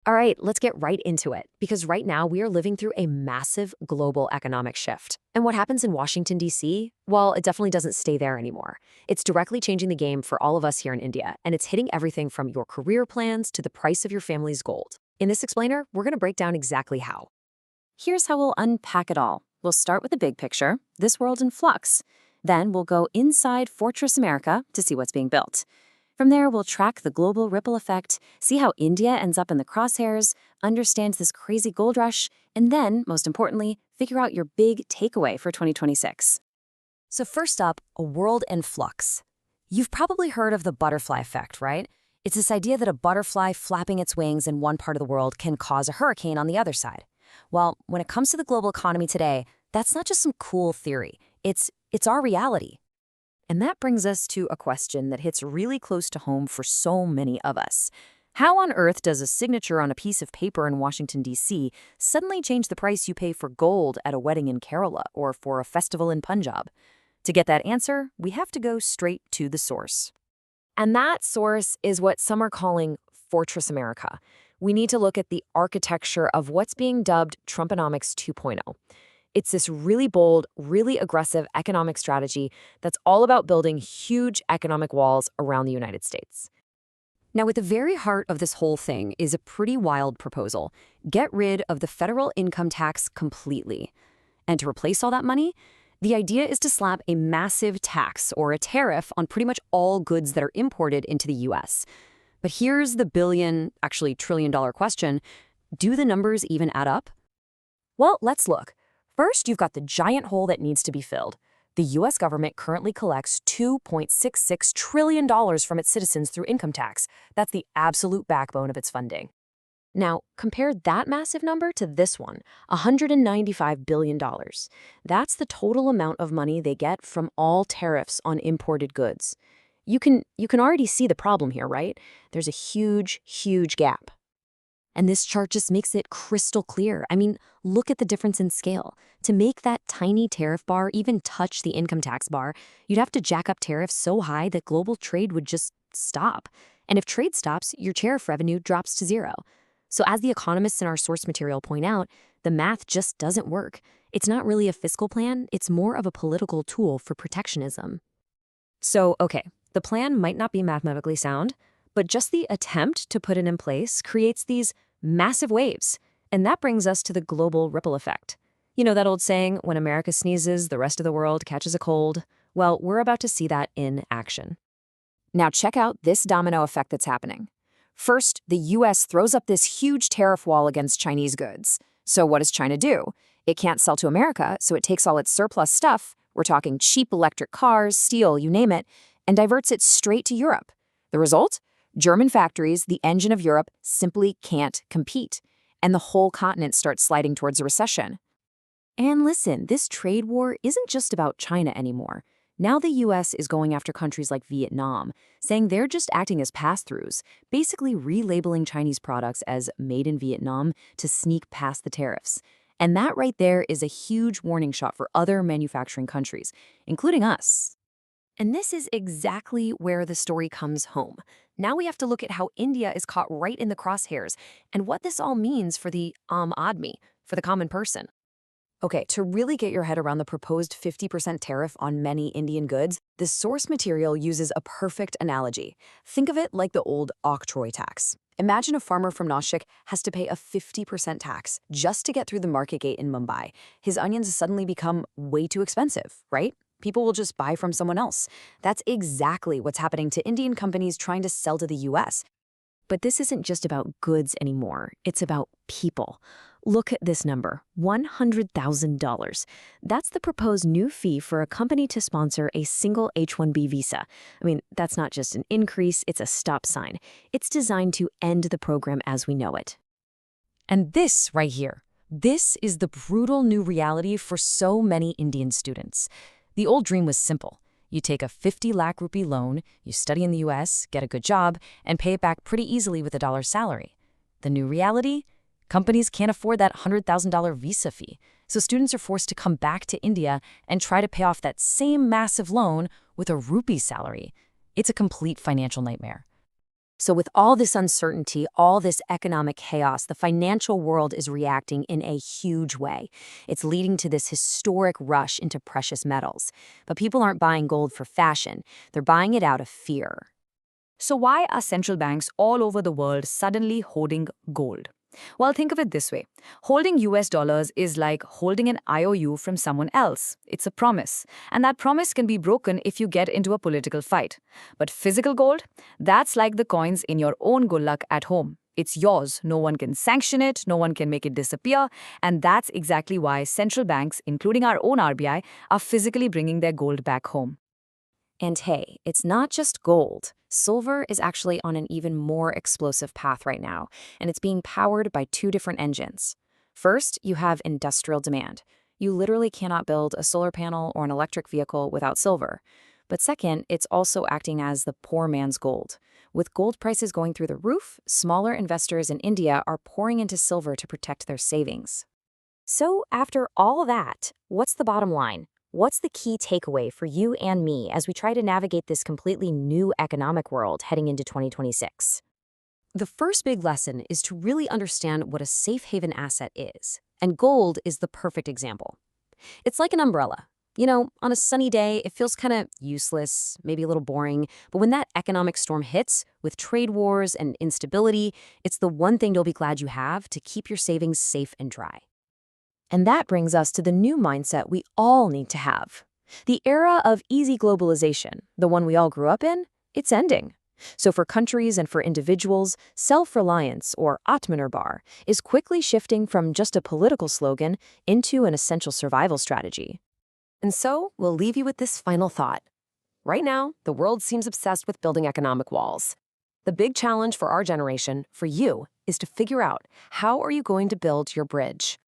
All right, let's get right into it, because right now we are living through a massive global economic shift. And what happens in Washington, D.C., well, it definitely doesn't stay there anymore. It's directly changing the game for all of us here in India, and it's hitting everything from your career plans to the price of your family's gold. In this explainer, we're going to break down exactly how. Here's how we'll unpack it all. We'll start with the big picture, this world in flux. Then we'll go inside Fortress America to see what's being built. From there, we'll track the global ripple effect, see how India ends up in the crosshairs, understand this crazy gold rush, and then, most importantly, figure out your big takeaway for 2026. So first up, a world in flux. You've probably heard of the butterfly effect, right? It's this idea that a butterfly flapping its wings in one part of the world can cause a hurricane on the other side. Well, when it comes to the global economy today, that's not just some cool theory. It's our reality. And that brings us to a question that hits really close to home for so many of us. How on earth does a signature on a piece of paper in Washington, D.C. suddenly change the price you pay for gold at a wedding in Kerala or for a festival in Punjab? To get that answer, we have to go straight to the source. And that source is what some are calling Fortress America. We need to look at the architecture of what's being dubbed Trumpeconomics 2.0. It's this really bold, really aggressive economic strategy that's all about building huge economic walls around the United States. Now, at the very heart of this whole thing is a pretty wild proposal. Get rid of the federal income tax completely. And to replace all that money, the idea is to slap a massive tax or a tariff on pretty much all goods that are imported into the U.S. But here's the actually trillion-dollar question. Do the numbers even add up? Well, let's look. First, you've got the giant hole that needs to be filled. The U.S. government currently collects $2.66 trillion from its citizens through income tax. That's the absolute backbone of its funding. Now, compare that massive number to this one, $195 billion. That's the total amount of money they get from all tariffs on imported goods. You can already see the problem here, right? There's a huge, huge gap. And this chart just makes it crystal clear. I mean, look at the difference in scale. To make that tiny tariff bar even touch the income tax bar, you'd have to jack up tariffs so high that global trade would just stop. And if trade stops, your tariff revenue drops to zero. So as the economists in our source material point out, the math just doesn't work. It's not really a fiscal plan, it's more of a political tool for protectionism. So, okay, the plan might not be mathematically sound, but just the attempt to put it in place creates these massive waves. And that brings us to the global ripple effect. You know that old saying, when America sneezes, the rest of the world catches a cold? Well, we're about to see that in action. Now check out this domino effect that's happening. First, the U.S. throws up this huge tariff wall against Chinese goods. So what does China do? It can't sell to America, so it takes all its surplus stuff, we're talking cheap electric cars, steel, you name it, and diverts it straight to Europe. The result? German factories, the engine of Europe, simply can't compete, and the whole continent starts sliding towards a recession. And listen, this trade war isn't just about China anymore. Now the U.S. is going after countries like Vietnam, saying they're just acting as pass-throughs, basically relabeling Chinese products as made in Vietnam to sneak past the tariffs. And that right there is a huge warning shot for other manufacturing countries, including us. And this is exactly where the story comes home. Now we have to look at how India is caught right in the crosshairs and what this all means for the Admi, for the common person. Okay, to really get your head around the proposed 50% tariff on many Indian goods, the source material uses a perfect analogy. Think of it like the old octroi tax. Imagine a farmer from Nashik has to pay a 50% tax just to get through the market gate in Mumbai. His onions suddenly become way too expensive, right? People will just buy from someone else. That's exactly what's happening to Indian companies trying to sell to the U.S. But this isn't just about goods anymore. It's about people. Look at this number, $100,000. That's the proposed new fee for a company to sponsor a single H-1B visa. I mean, that's not just an increase, it's a stop sign. It's designed to end the program as we know it. And this right here, this is the brutal new reality for so many Indian students. The old dream was simple. You take a 50 lakh rupee loan, you study in the US, get a good job, and pay it back pretty easily with $1 salary. The new reality? Companies can't afford that $100,000 visa fee, so students are forced to come back to India and try to pay off that same massive loan with a rupee salary. It's a complete financial nightmare. So with all this uncertainty, all this economic chaos, the financial world is reacting in a huge way. It's leading to this historic rush into precious metals. But people aren't buying gold for fashion. They're buying it out of fear. So, why are central banks all over the world suddenly hoarding gold? Well, think of it this way. Holding US dollars is like holding an IOU from someone else. It's a promise. And that promise can be broken if you get into a political fight. But physical gold? That's like the coins in your own gullak at home. It's yours. No one can sanction it. No one can make it disappear. And that's exactly why central banks, including our own RBI, are physically bringing their gold back home. And hey, it's not just gold. Silver is actually on an even more explosive path right now, and it's being powered by two different engines. First, you have industrial demand. You literally cannot build a solar panel or an electric vehicle without silver. But second, it's also acting as the poor man's gold. With gold prices going through the roof, smaller investors in India are pouring into silver to protect their savings. So after all that, what's the bottom line? What's the key takeaway for you and me as we try to navigate this completely new economic world heading into 2026? The first big lesson is to really understand what a safe haven asset is, and gold is the perfect example. It's like an umbrella. You know, on a sunny day, it feels kind of useless, maybe a little boring, but when that economic storm hits, with trade wars and instability, it's the one thing you'll be glad you have to keep your savings safe and dry. And that brings us to the new mindset we all need to have. The era of easy globalization, the one we all grew up in, it's ending. So for countries and for individuals, self-reliance, or Atmanirbhar, is quickly shifting from just a political slogan into an essential survival strategy. And so, we'll leave you with this final thought. Right now, the world seems obsessed with building economic walls. The big challenge for our generation, for you, is to figure out how are you going to build your bridge?